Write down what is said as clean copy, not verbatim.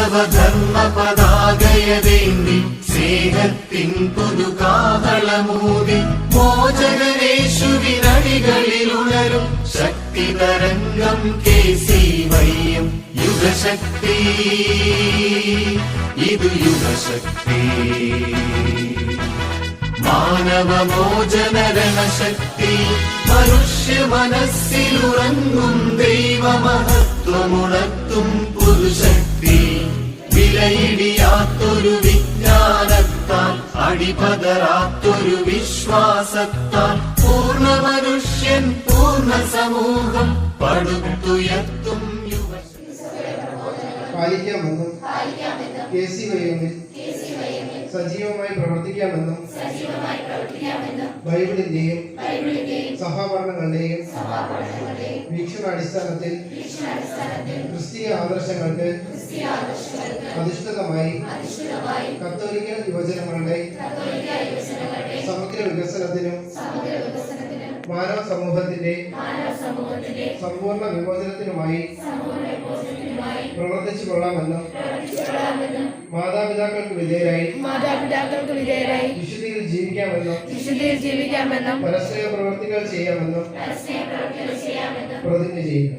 മാനവധർമ്മ പതാകയതേന്തി സ്നേഹത്തിൻ പുതുകാഹളമൂതി മോചകനേശുവിനടികളിലുണരും ശക്തി തരംഗം KCYM യുഗശക്തി. ഇത് യുഗശക്തി. മാനവമോചനരണശക്തി. മനുഷ്യ മനസ്സിലുറങ്ങും ദൈവമഹത്വമുണർത്തും പുതുശക്തി. വിലയിടിയാത്തൊരു വിജ്ഞാനത്താൽ അടിപതറാത്തൊരു വിശ്വാസത്താൽ പൂർണ്ണ മനുഷ്യൻ പൂർണ്ണ സമൂഹം പടുത്തുയർത്തും പാലിക്കാമെന്നും KCYM-ൽ സജീവമായി പ്രവർത്തിക്കാമെന്നും ബൈബിളിന്റെയും സഭാഭരണങ്ങളുടെയും വീക്ഷണാടിസ്ഥാനത്തിൽ ക്രിസ്തീയ ആദർശങ്ങൾക്ക് അധിഷ്ഠിതമായി കത്തോലിക്ക യുവജനങ്ങളുടെ സമഗ്ര വികസനത്തിനും മാനവ സമൂഹത്തിന്റെ സമ്പൂർണ്ണ വിമോചനത്തിനുമായി പ്രവർത്തിച്ചു കൊള്ളാമെന്നും മാതാപിതാക്കൾക്ക് വിധേയരായി വിശുദ്ധിയിൽ ജീവിക്കാമെന്നും പരസ്പര പ്രവർത്തികൾ ചെയ്യാമെന്നും പ്രതിജ്ഞ ചെയ്യുന്നു.